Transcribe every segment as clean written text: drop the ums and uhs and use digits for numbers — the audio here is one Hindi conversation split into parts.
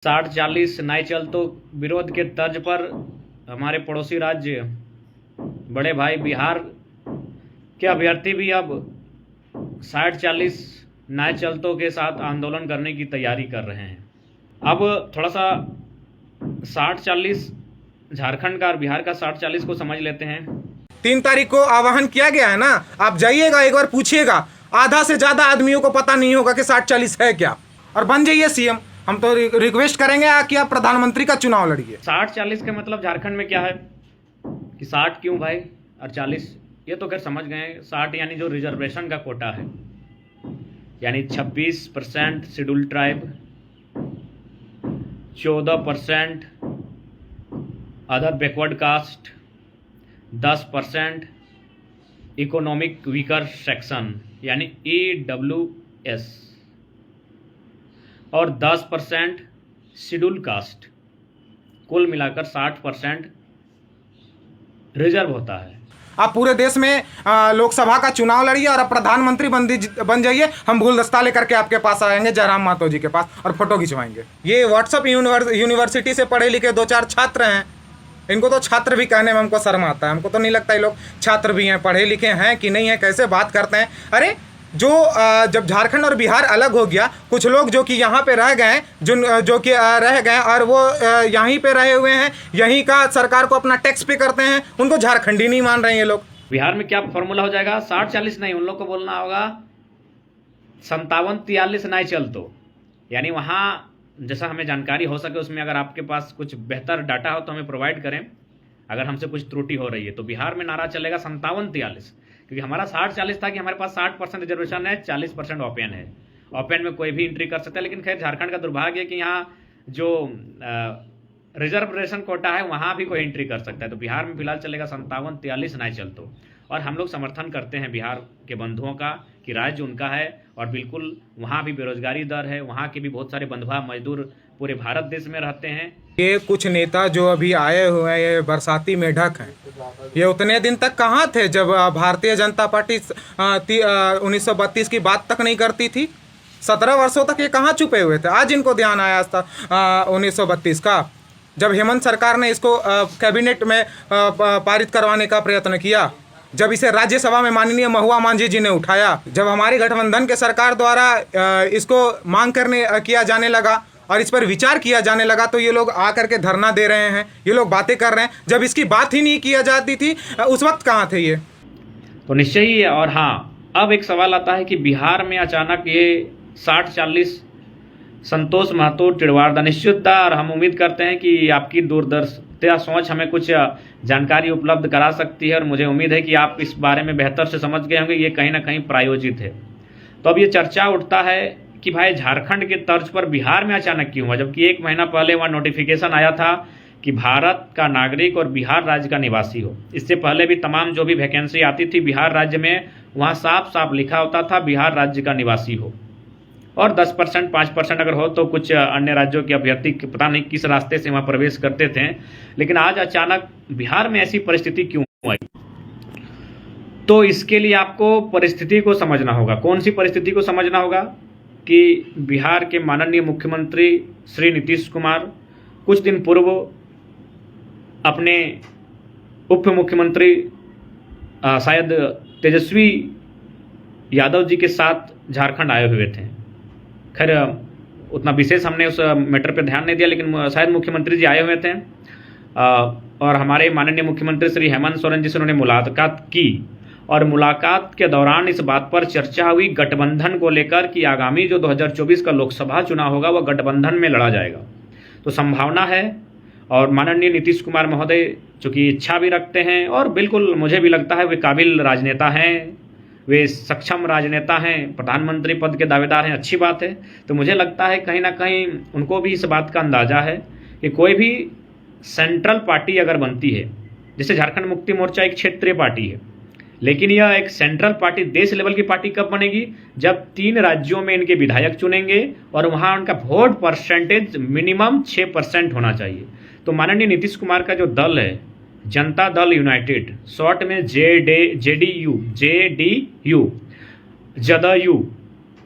60-40 नाई चल तो विरोध के तर्ज पर हमारे पड़ोसी राज्य बड़े भाई बिहार के अभ्यर्थी भी अब 60-40 नाई चलतों के साथ आंदोलन करने की तैयारी कर रहे हैं। अब थोड़ा सा 60-40 झारखंड का और बिहार का 60-40 को समझ लेते हैं। 3 तारीख को आह्वान किया गया है ना, आप जाइएगा एक बार पूछिएगा, आधा से ज्यादा आदमियों को पता नहीं होगा कि 60-40 है क्या, और बन जाइए सीएम। हम तो रिक्वेस्ट करेंगे कि आप प्रधानमंत्री का चुनाव लड़िए। 60-40 का मतलब झारखंड में क्या है कि 60 क्यों भाई और 40, ये तो खैर समझ गए। 60 यानी जो रिजर्वेशन का कोटा है, यानी 26% schedule tribe, 14% other backward caste, 10% economic weaker section यानी EWS, और 10% शेड्यूल कास्ट। कुल मिलाकर 60% रिजर्व होता है। आप पूरे देश में लोकसभा का चुनाव लड़िए और आप प्रधानमंत्री बन जाइए। हम गुलदस्ता लेकर के आपके पास आएंगे, जयराम मातो जी के पास, और फोटो खिंचवाएंगे। ये व्हाट्सएप यूनिवर्सिटी से पढ़े लिखे 2-4 छात्र हैं, इनको तो छात्र भी कहने में हमको शर्म आता है। हमको तो नहीं लगता ये लोग छात्र भी हैं, पढ़े लिखे हैं कि नहीं है, कैसे बात करते हैं। अरे जब झारखंड और बिहार अलग हो गया, कुछ लोग जो कि यहाँ पे रह गए, जो कि रह गए और वो यहीं पे रहे हुए हैं, यहीं का सरकार को अपना टैक्स पे करते हैं, उनको झारखंडी नहीं मान रहे हैं ये लोग। बिहार में क्या फॉर्मूला हो जाएगा? 60-40 नहीं, उन लोग को बोलना होगा 57-43 नहीं चल तो, यानी वहाँ जैसा हमें जानकारी हो सके उसमें अगर आपके पास कुछ बेहतर डाटा हो तो हमें प्रोवाइड करें, अगर हमसे कुछ त्रुटि हो रही है। तो बिहार में नारा चलेगा 57-43, क्योंकि हमारा 60-40 था कि हमारे पास 60% रिजर्वेशन है, 40% ओपन है। ओपन में कोई भी एंट्री कर सकता है, लेकिन खैर झारखंड का दुर्भाग्य है कि यहाँ जो रिजर्वेशन कोटा है वहाँ भी कोई एंट्री कर सकता है। तो बिहार में फिलहाल चलेगा 57-43 नहीं चल तो। और हम लोग समर्थन करते हैं बिहार के बंधुओं का कि राज्य उनका है, और बिल्कुल वहाँ भी बेरोजगारी दर है, वहाँ के भी बहुत सारे बंधुआ मजदूर पूरे भारत देश में रहते हैं। ये कुछ नेता जो अभी आए हुए हैं, ये बरसाती मेढक हैं, ये उतने दिन तक कहाँ थे जब भारतीय जनता पार्टी 1932 की बात तक नहीं करती थी। 17 वर्षों तक ये कहाँ छुपे हुए थे? आज इनको ध्यान आया था 1932 का, जब हेमंत सरकार ने इसको कैबिनेट में पारित करवाने का प्रयत्न किया, जब इसे राज्यसभा में माननीय महुआ मांझी जी ने उठाया, जब हमारी गठबंधन के सरकार द्वारा इसको मांग करने किया जाने लगा और इस पर विचार किया जाने लगा, तो ये लोग आकर के धरना दे रहे हैं, ये लोग बातें कर रहे हैं। जब इसकी बात ही नहीं किया जाती थी उस वक्त कहाँ थे ये? तो निश्चय ही है। और हाँ, अब एक सवाल आता है कि बिहार में अचानक ये 60-40 संतोष महतो टिड़वाड़दा निश्चित था, और हम उम्मीद करते हैं कि आपकी दूरदर्शिता सोच हमें कुछ जानकारी उपलब्ध करा सकती है, और मुझे उम्मीद है कि आप इस बारे में बेहतर से समझ गए होंगे। ये कहीं ना कहीं प्रायोजित है। तो अब ये चर्चा उठता है कि भाई झारखंड के तर्ज पर बिहार में अचानक क्यों हुआ, जबकि 1 महीना पहले वहाँ नोटिफिकेशन आया था कि भारत का नागरिक और बिहार राज्य का निवासी हो। इससे पहले भी तमाम जो भी वैकेंसी आती थी बिहार राज्य में, वहाँ साफ साफ लिखा होता था बिहार राज्य का निवासी हो, और 10% 5% अगर हो तो कुछ अन्य राज्यों के अभ्यर्थी पता नहीं किस रास्ते से वहाँ प्रवेश करते थे। लेकिन आज अचानक बिहार में ऐसी परिस्थिति क्यों आई? तो इसके लिए आपको परिस्थिति को समझना होगा। कौन सी परिस्थिति को समझना होगा? कि बिहार के माननीय मुख्यमंत्री श्री नीतीश कुमार कुछ दिन पूर्व अपने उप मुख्यमंत्री शायद तेजस्वी यादव जी के साथ झारखंड आए हुए थे। खैर उतना विशेष हमने उस मैटर पर ध्यान नहीं दिया, लेकिन शायद मुख्यमंत्री जी आए हुए थे, और हमारे माननीय मुख्यमंत्री श्री हेमंत सोरेन जी से उन्होंने मुलाकात की। और मुलाकात के दौरान इस बात पर चर्चा हुई गठबंधन को लेकर कि आगामी जो 2024 का लोकसभा चुनाव होगा वह गठबंधन में लड़ा जाएगा। तो संभावना है, और माननीय नीतीश कुमार महोदय चूँकि इच्छा भी रखते हैं, और बिल्कुल मुझे भी लगता है वे काबिल राजनेता हैं, वे सक्षम राजनेता हैं, प्रधानमंत्री पद के दावेदार हैं, अच्छी बात है। तो मुझे लगता है कहीं ना कहीं उनको भी इस बात का अंदाज़ा है कि कोई भी सेंट्रल पार्टी अगर बनती है, जैसे झारखंड मुक्ति मोर्चा एक क्षेत्रीय पार्टी है, लेकिन यह एक सेंट्रल पार्टी, देश लेवल की पार्टी कब बनेगी? जब 3 राज्यों में इनके विधायक चुनेंगे और वहाँ उनका वोट परसेंटेज मिनिमम 6% होना चाहिए। तो माननीय नीतीश कुमार का जो दल है, जनता दल यूनाइटेड, शॉर्ट में JDU, जदयू,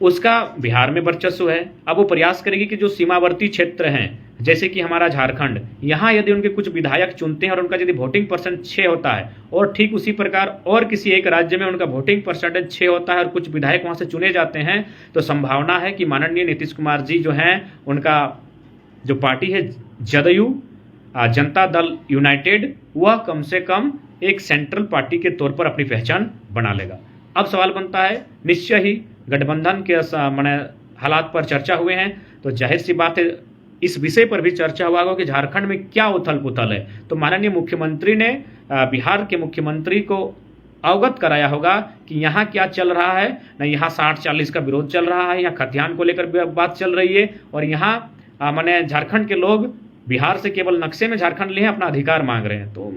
उसका बिहार में वर्चस्व है। अब वो प्रयास करेगी कि जो सीमावर्ती क्षेत्र हैं, जैसे कि हमारा झारखंड, यहाँ यदि उनके कुछ विधायक चुनते हैं और उनका यदि वोटिंग परसेंट 6 होता है, और ठीक उसी प्रकार और किसी एक राज्य में उनका वोटिंग परसेंटेज 6 होता है और कुछ विधायक वहाँ से चुने जाते हैं, तो संभावना है कि माननीय नीतीश कुमार जी जो हैं, उनका जो पार्टी है जदयू, जनता दल यूनाइटेड, वह कम से कम एक सेंट्रल पार्टी के तौर पर अपनी पहचान बना लेगा। अब सवाल बनता है, निश्चय ही गठबंधन के माने हालात पर चर्चा हुए हैं, तो जाहिर सी बात है इस विषय पर भी चर्चा हुआ होगा कि झारखंड में क्या उथल पुथल है। तो माननीय मुख्यमंत्री ने बिहार के मुख्यमंत्री को अवगत कराया होगा कि यहाँ क्या चल रहा है, न यहाँ 60-40 का विरोध चल रहा है, यहाँ खतियान को लेकर बात चल रही है, और यहाँ माने झारखंड के लोग बिहार से केवल नक्शे में झारखंड लिए हैं, अपना अधिकार मांग रहे हैं। तो